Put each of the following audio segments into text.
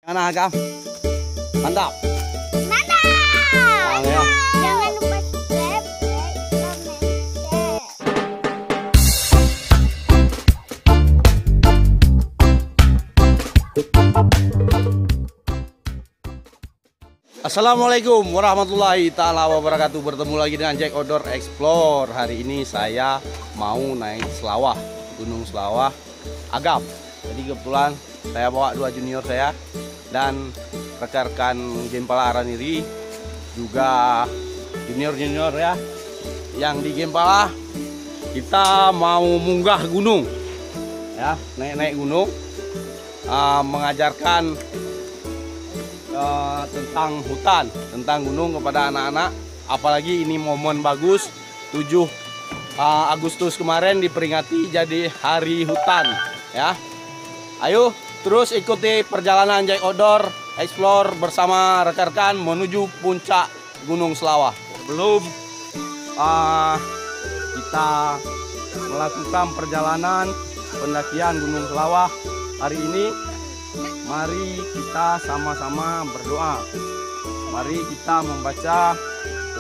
Gimana Agam? Mantap. Mantap. Ya. Jangan lupa subscribe, like, comment, share. Assalamualaikum warahmatullahi ta'ala wabarakatuh. Bertemu lagi dengan Jack Outdoor Explore. Hari ini saya mau naik Selawah, Gunung Selawah Agam. Jadi kebetulan saya bawa dua junior saya dan rekan-rekan Gempala Araniri, juga junior-junior ya yang di Gempala. Kita mau munggah gunung ya, naik-naik gunung, mengajarkan tentang hutan, tentang gunung kepada anak-anak. Apalagi ini momen bagus, 7 Agustus kemarin diperingati jadi hari hutan ya. Ayo terus ikuti perjalanan Jack Outdoor Explore bersama rekan-rekan menuju puncak Gunung Selawah. Sebelum kita melakukan perjalanan pendakian Gunung Selawah hari ini, mari kita sama-sama berdoa. Mari kita membaca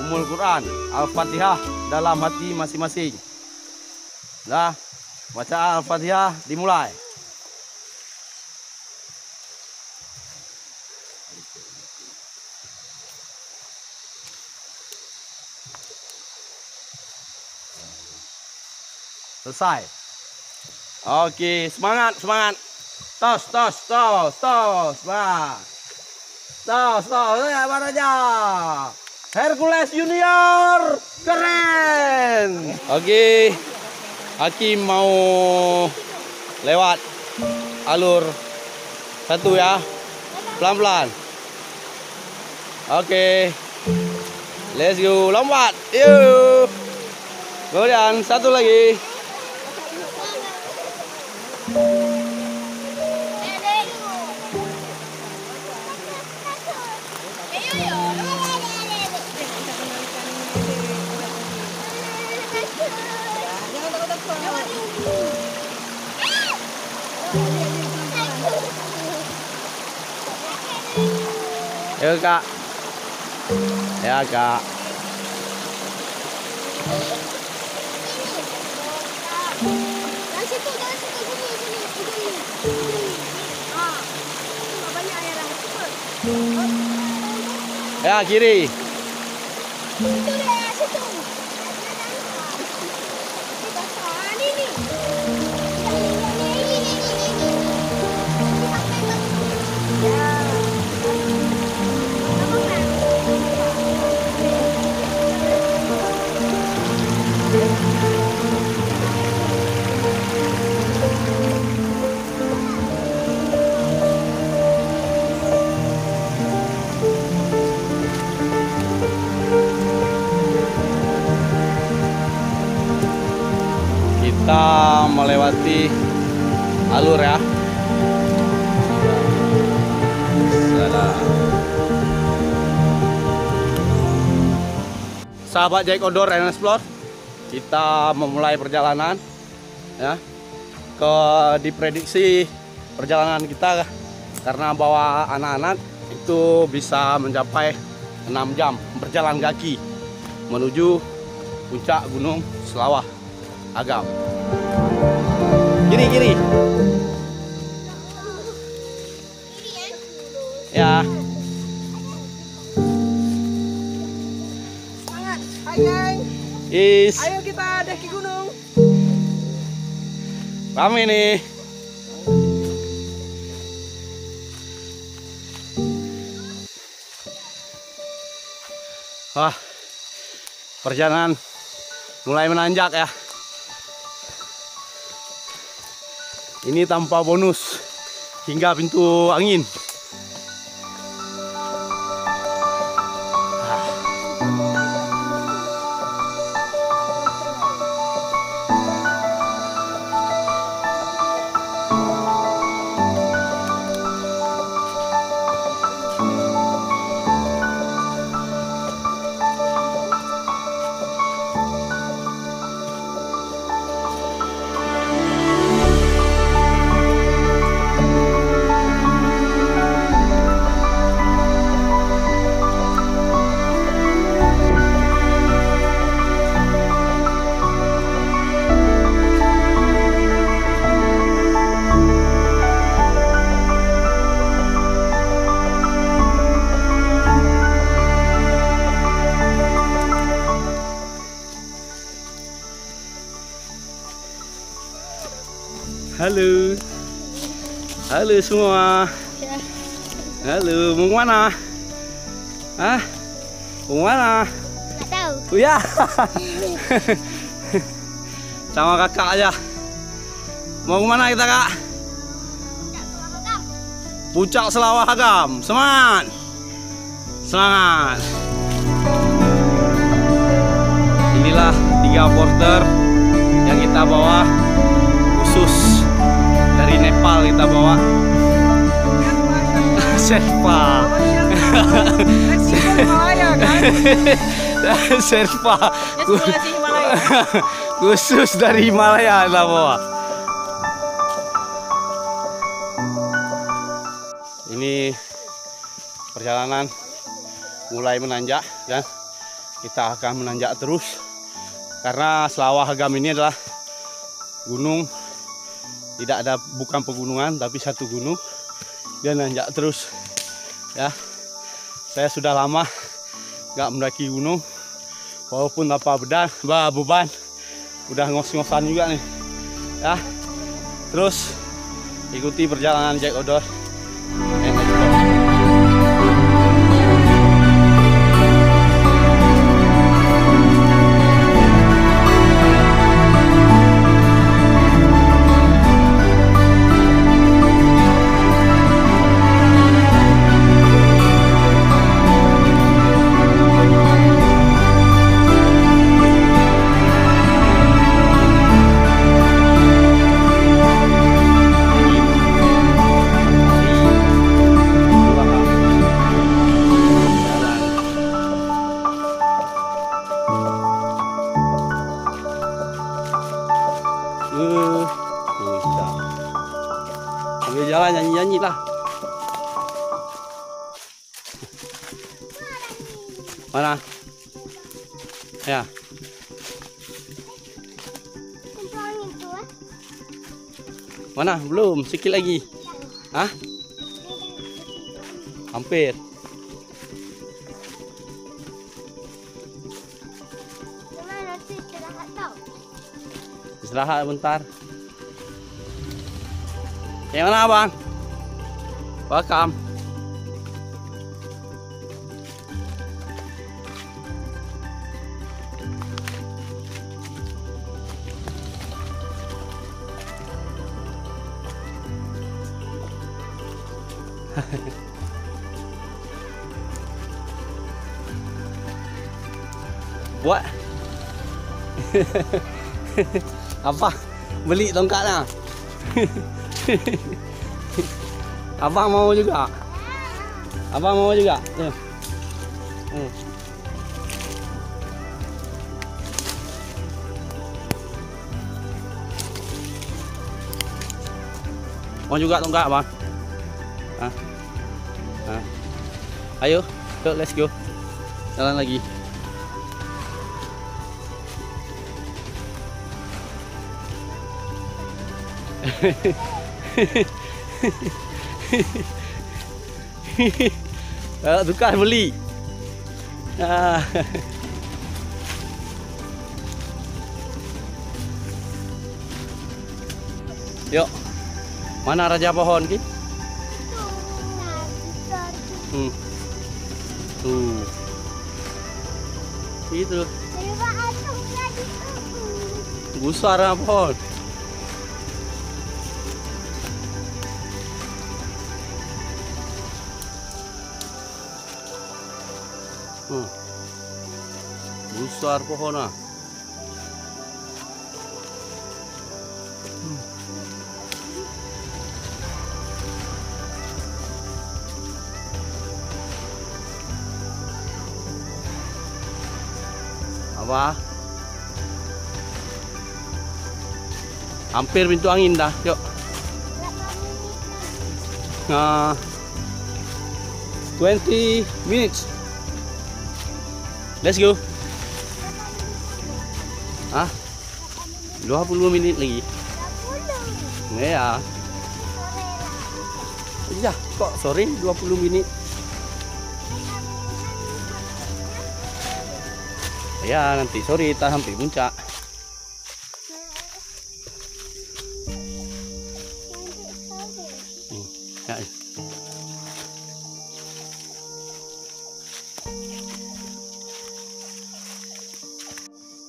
Ummul Quran, Al-Fatihah dalam hati masing-masing. Nah, baca Al-Fatihah dimulai. Selesai. Oke, semangat, semangat. Tos, tos, tos, tos, bah. Tos, tos, ya aja. Hercules Junior, keren. Oke, Hakim mau lewat alur satu ya, pelan-pelan. Oke, let's go, lompat, yuk. Kemudian satu lagi. Ya Kak. Ya Kak. Dari situ, sini. Ah, banyak air yang cepat. Ya kiri. Situ deh, situ. Ini. Ya. Kita melewati alur ya. Sahabat Jack Outdoor and Explore, kita memulai perjalanan ya. Diprediksi perjalanan kita karena bawa anak-anak itu bisa mencapai 6 jam berjalan kaki menuju puncak Gunung Selawah Agam. Kiri. Ya. Semangat, hai geng. Ayo kita daki gunung. Rame nih. Wah, perjalanan mulai menanjak ya. Ini tanpa bonus hingga pintu angin. Halo. Halo semua. Halo, mau kemana? Hah? Mau kemana? Nggak tahu. Oh ya. Sama kakak aja. Mau kemana kita, Kak? Puncak Selawah Agam. Semangat. Semangat. Inilah 3 porter yang kita bawa khusus dari Nepal kita bawa. Sherpa. Himalaya kan? Sherpa. Eksplorasi Himalaya. Khusus dari Himalaya kita bawa. Ini perjalanan mulai menanjak dan kita akan menanjak terus karena Selawah Agam ini adalah gunung, tidak ada, bukan pegunungan tapi satu gunung, dia nanjak terus ya. Saya sudah lama nggak mendaki gunung walaupun tanpa beban udah ngos-ngosan juga nih ya. Terus ikuti perjalanan Jack Outdoor and Explore. Ambil jalan nyanyi-nyanyi lah. Mana? Ya. Mana? Belum, sikit lagi. Hah? Hampir. Gimana sih istirahat tau? Istirahat bentar. Yang mana, Bang? Welcome. Buat apa? Beli tongkatnya. Abang mau juga. Abang mau juga. Mau juga tongkat, Bang? Hah? Hah? Ayo, yuk, let's go. Jalan lagi. Tukar beli. Yuk. Mana raja pohon ki? Tuh. Itu. Besar pohon. Besar pohon ah. Apa? Hampir pintu angin dah. Yuk. Nah, 20 minutes. Let's go. Ah, 20 menit lagi. Ya. Iya, kok sore 20 menit. Ya, nanti sore kita sampai puncak.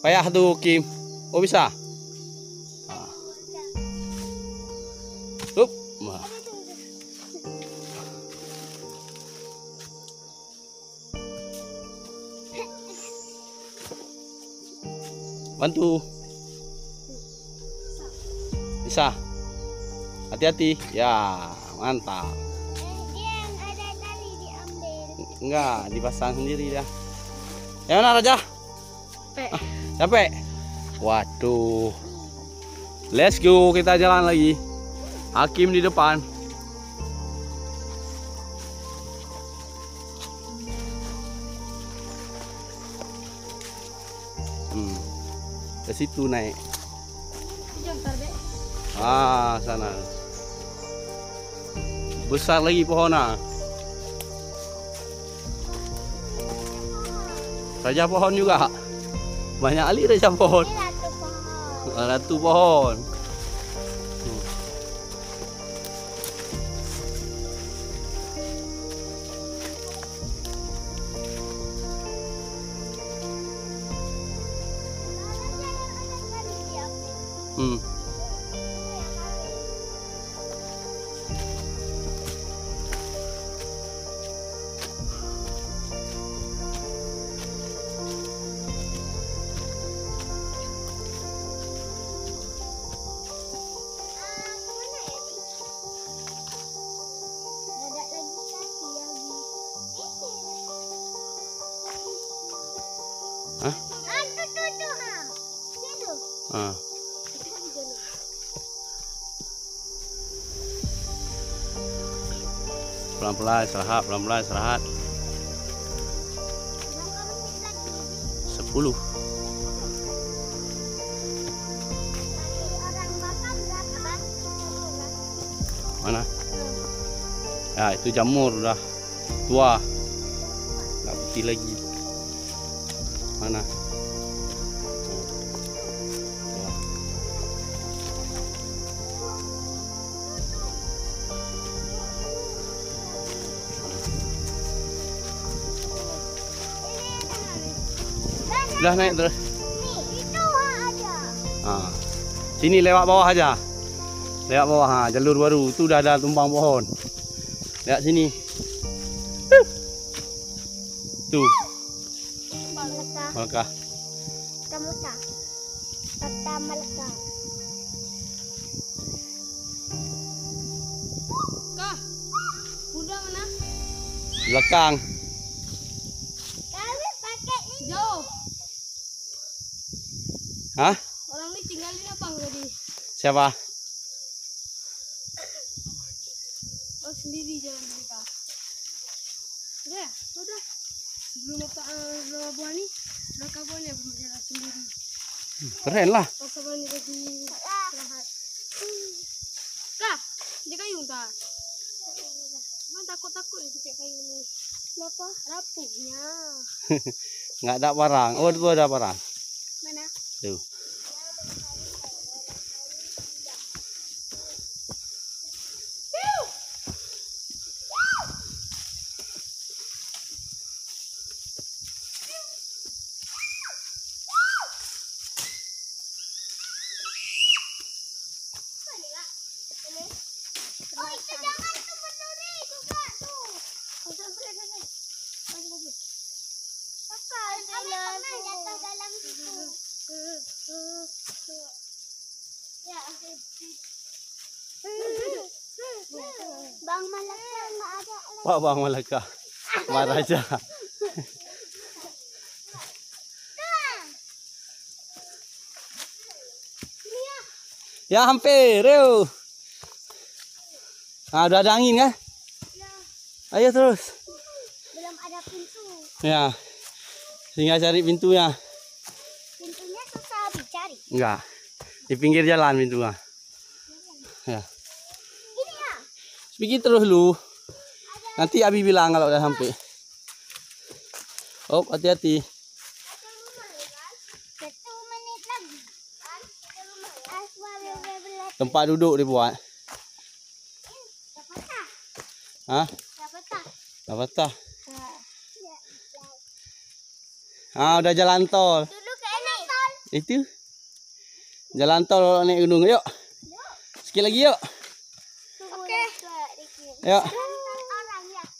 Payah tuh Kim. Oh bisa. Up. Nah. Bantu. Bisa. Hati-hati. Ya, mantap. Dia yang ada tali diambil. Enggak, dipasang sendiri dah. Ya mana Raja? Capek. Waduh. Let's go, kita jalan lagi. Hakim di depan. Ke situ naik. Ah, sana. Besar lagi pohonnya. Raja pohon juga. Banyak kali raja pohon. Ini satu pohon. Ratu pohon. Hmm. Hah? Ah. Pelan-pelan istirahat, pelan-pelan istirahat. 10. Mana? Ya, itu jamur udah tua. Nggak putih lagi. Mana? Ya. Udah naik terus. Itu ada. Ah. Sini lewat bawah aja. Lewat bawah, ha, jalur baru. Itu udah ada tumbang pohon. Lihat sini. Tuh. Malakah. Kamusta? Kata Malaka. Kah? Bunda mana? Belakang. Kami pakai ini. Jauh. Hah? Orang ini tinggalin apa tadi? Siapa? Oh sendiri jalan mereka. Udah, udah. Sebelum buah nih, mereka boleh berjalan sendiri. Keren lah. Pas abang ini lagi istirahat. Kah? Dia kayu tak? Emang takut-takut itu kayak kayu ini. Kenapa? Rapuhnya. Nggak ada barang. Oh, itu ada barang. Mana? Tuh. Oh itu jangan tuh berduri juga tuh. Papa, kami pernah jatuh dalam situ. Ya. Bang Malaka nggak ada lagi. Pak Bang Malaka. Marah aja. Ya hampir, yuk. Nah, udah ada angin kan? Ayo terus. Belum ada pintu. Ya. Tinggal cari pintunya. Pintunya susah dicari. Enggak. Di pinggir jalan pintunya. Ya. Ini ya. Pergi terus lu. Nanti Abi bilang kalau udah sampai. Oh, hati-hati. 1 menit lagi. Tempat duduk dibuat. Dapat tak? Hah? Dapat tak? Dapat tak? Ya. Ah, udah jalan tol. Duduk ke enak tol. Itu. Jalan tol naik gunung yuk. Sikit lagi yuk. Oke. Yuk.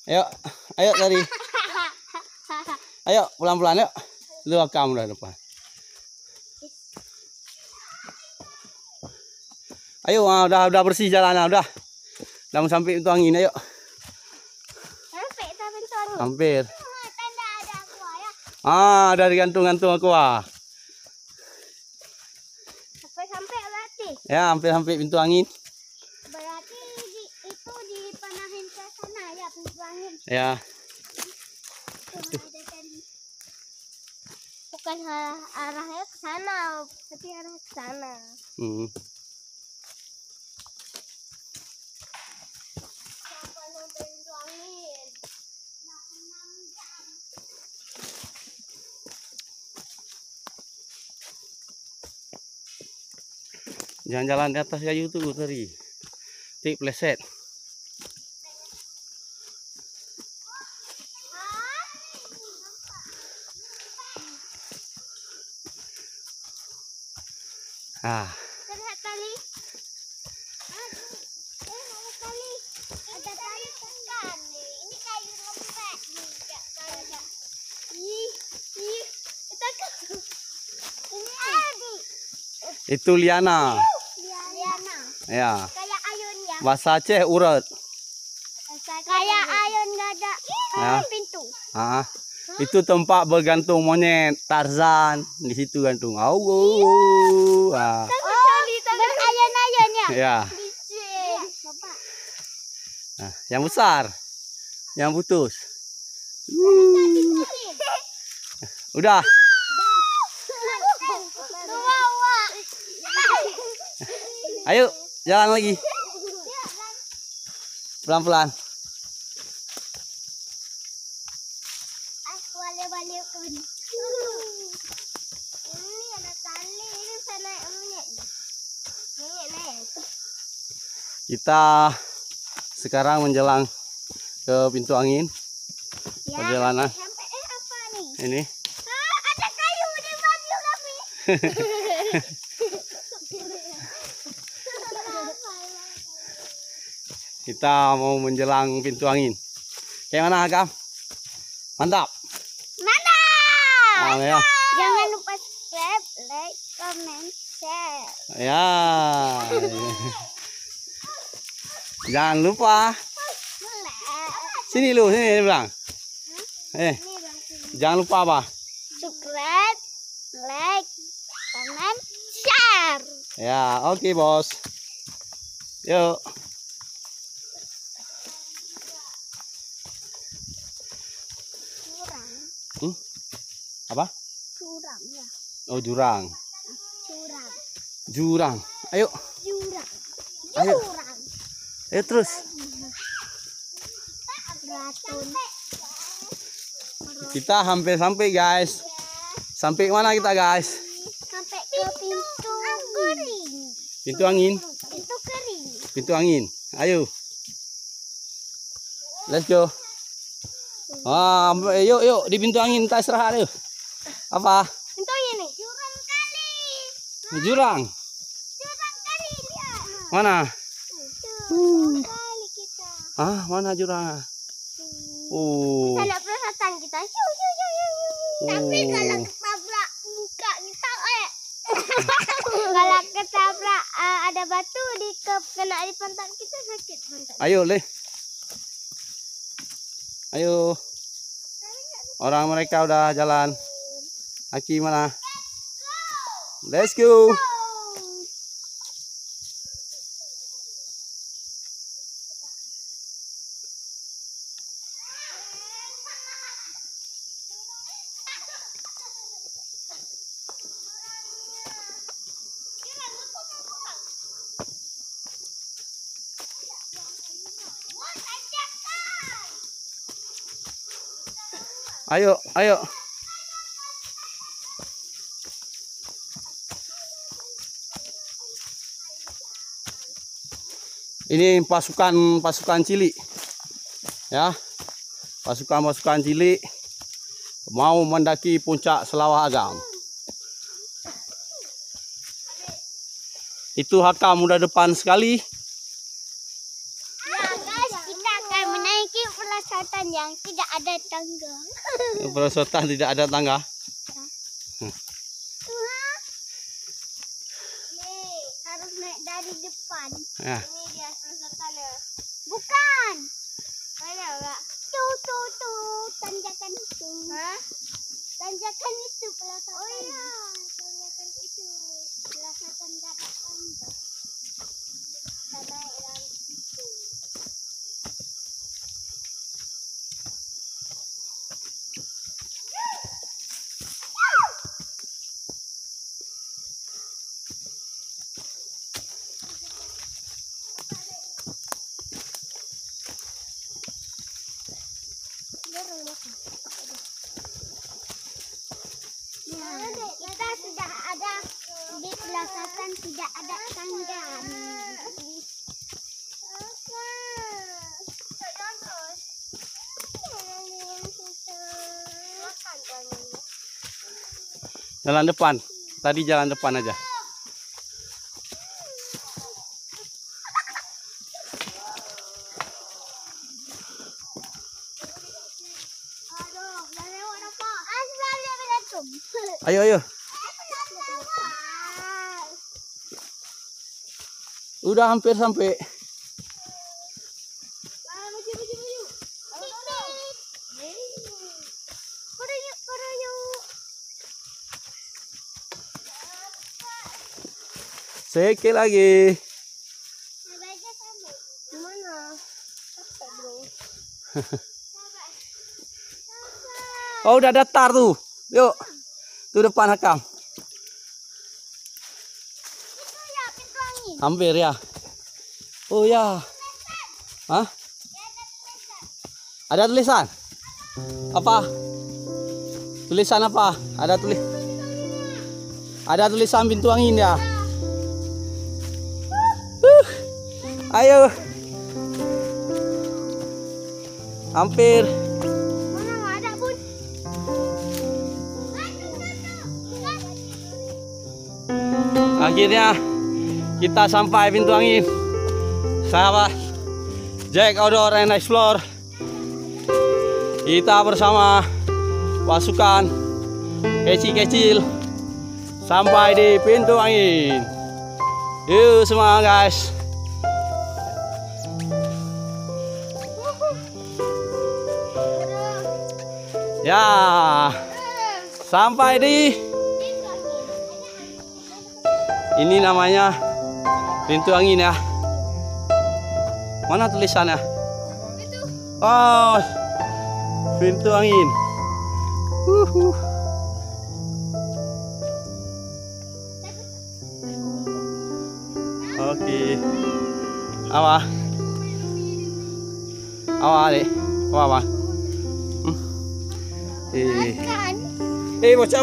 Ayo. Ayo tadi. Ayo pelan-pelan yuk. Lu rekam dah depan. Ayo, udah bersih jalannya, udah. Udah mau sampai pintu angin, ayo. Sampai tapi pintu. Hampir. Tanda ada aqua ya. Dari gantung-gantung aku Sampai berarti. Ya, hampir pintu angin. Berarti itu dipanahin ke sana ya pintu angin. Ya. Bukan arahnya ke sana, tapi arah ke sana. Sampai pintu angin. Jangan jalan di atas kayu tuh tadi. Tik pleset. Terlihat tali. Ada tali. Ada tali tekan nih. Ini kayu lembek nih. Kayak ih. Kita ke. Ini Adi. Itu liana. Liana. Ya. Kayak ayun ya. Bahasa Aceh urut. Kayak ayun nggak ada pintu. Itu tempat bergantung monyet Tarzan. Di situ gantung. Berayun-ayunnya. Ya. Bapak. Yang besar. Yang putus. Udah. Ayo, jalan lagi. Pelan-pelan. Balik pun. Ini ada tali, ini saya naik monyet. Naik. Kita sekarang menjelang ke pintu angin. Perjalanan. Sampai apa nih? Ini. Ada kayu di baju kami. Kita mau menjelang pintu angin. Kayak mana, Agam? Mantap. Ya. Jangan lupa subscribe, like, comment, share. Ya. Jangan lupa. Sini lu, sini bilang. Jangan lupa apa? Subscribe, like, comment, share. Ya, oke, Bos. Yuk. Apa? Jurang ya. Oh, jurang. Jurang. Ayo. Jurang. Ayo. Jurang. Ayo terus. Ratun. Kita hampir sampai, guys. Sampai mana kita, guys? Sampai ke pintu kering. Pintu angin. Pintu kering. Pintu angin. Ayo. Let's go. Yuk di pintu angin kita istirahat yuk. Apa? Pintu ini. Jurang kali. Jurang. Jurang kali lihat. Mana? Jurang kali kita. Mana jurang? Ada perasaan kita. Tapi kalau ketabrak muka kita kalau ketabrak ada batu kena di pantat kita sakit pantat. Ayo, Le. Ayo. Orang mereka udah jalan. Aki mana? Let's go. Ayo, ayo. Ini pasukan cilik. Ya. Pasukan cilik mau mendaki puncak Selawah Agam. Itu Hakam udah depan sekali. Ya guys, kita akan menaiki pelasatan yang tidak ada tangga. Perosotan tidak ada tangga. Nih, harus naik dari depan. Ya. Ini dia pelasatannya. Bukan. Mana enggak? Tuh, tanjakan itu. Hah? Tanjakan itu pelasatan. Oh iya, tanjakan itu. Pelasatan gak ada tangga. Kita naik dari situ. Kita sudah ada di pelasatan, tidak ada tangga. Jalan depan. Tadi jalan depan aja. Aduh, dah lewat apa? Asal berantem. Ayo. Udah hampir sampai. Sekali lagi. Oh, udah datar tuh. Yuk. Tuh depan Hakam. Hampir ya. Oh ya. Hah? Ada tulisan? Apa? Tulisan apa? Ada tulisan pintu angin ya. Ayo. Hampir. Mana ada pun. Akhirnya kita sampai pintu angin. Sahabat Jack Outdoor and Explore. Kita bersama pasukan kecil-kecil sampai di pintu angin. Yuk semua guys. Ya, sampai di ini namanya pintu angin ya. Mana tulisannya? Oh, pintu angin. Oke. Apa? Dek. Apa?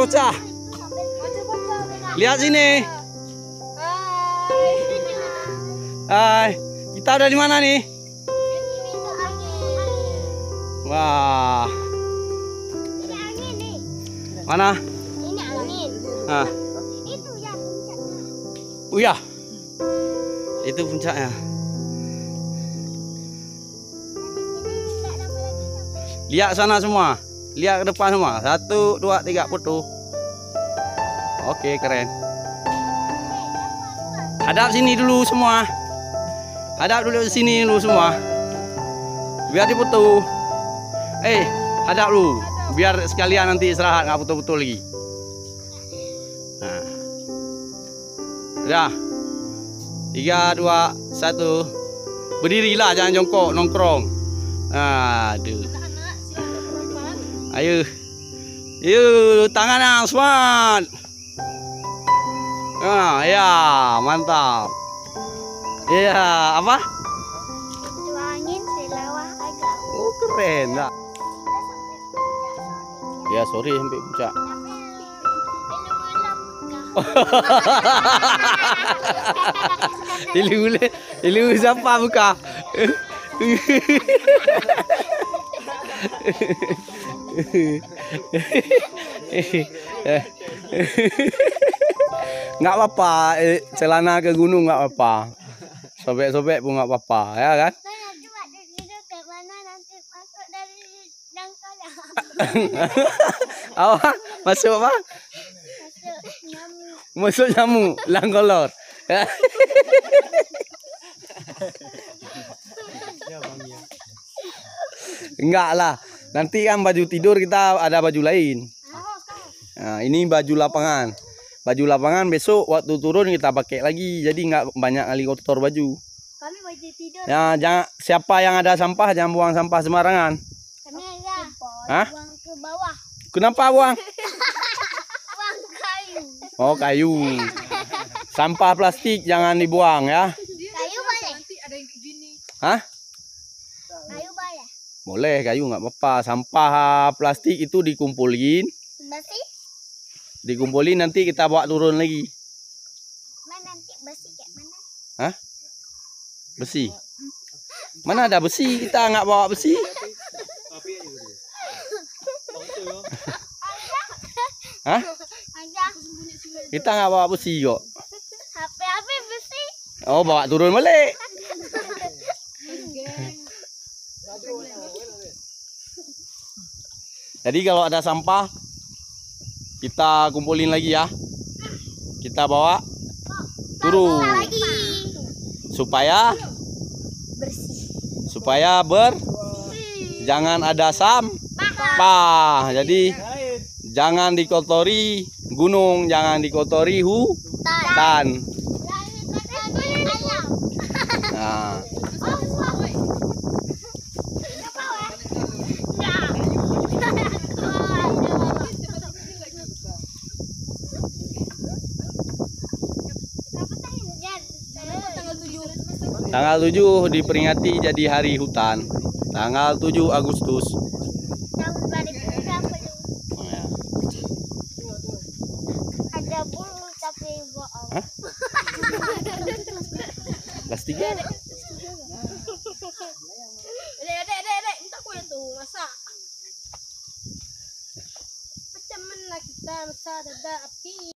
Bocah. Lihat sini. Hai. Kita udah di mana nih? Wah. Ini angin nih. Mana? Ini angin. Nah. Itu ya puncaknya. Oh ya. Itu puncaknya. Lihat sana semua. Lihat ke depan semua. 1, 2, 3 foto. Oke, keren. Hadap sini dulu semua. Hadap dulu sini dulu semua. Biar dipoto. Hadap dulu. Biar sekalian nanti istirahat, nggak foto-foto lagi. Nah. Udah. 3, 2, 1. Berdirilah, jangan jongkok, nongkrong. Aduh. Ayo. Yuk, tangan semangat. Ya, mantap. Ya, apa? Itu angin selawah agak. Oh, keren, enggak? Ya, sorry sampai puncak. Ilu siapa buka? Nggak apa-apa, celana ke gunung nggak apa-apa. Sobek-sobek pun nggak apa-apa, ya kan? Nah, nanti waktu tidur kayak mana nanti masuk dari dangkal. Apa? Masuk apa? Masuk nyamuk. Masuk nyamuk, langkolor. Enggak lah. Nanti kan baju tidur kita ada baju lain. Nah, ini baju lapangan. Baju lapangan besok waktu turun kita pakai lagi. Jadi nggak banyak kali kotor baju. Kami baju tidur. Ya, jangan siapa yang ada sampah jangan buang sampah sembarangan. Kami ada. Hah? Buang ke bawah. Kenapa buang? Buang kayu. Oh, kayu. Sampah plastik jangan dibuang ya. Kayu boleh. Nanti ada yang kayak gini. Hah? Kayu boleh. Boleh, kayu nggak apa-apa. Sampah plastik itu dikumpulin. Bersih. Dikumpulin nanti kita bawa turun lagi. Mana nanti bersih kayak mana? Hah? Besi. Mana ada besi? Kita nggak bawa besi. Hah? Ada. Kita nggak bawa besi kok. HP bersih. Oh, bawa turun balik. Jadi kalau ada sampah kita kumpulin lagi ya. Kita bawa turun Lagi. supaya Bersih. jangan ada sampah. Jadi jangan dikotori gunung, jangan dikotori hutan. Nah, tanggal 7 diperingati jadi hari hutan. Tanggal 7 Agustus. Tahun 2020. Oh, ya. Ada bulu tapi bohong. Hah? Kelas 3? Dek, minta kue tuh, masak. Macam mana kita masak dada api?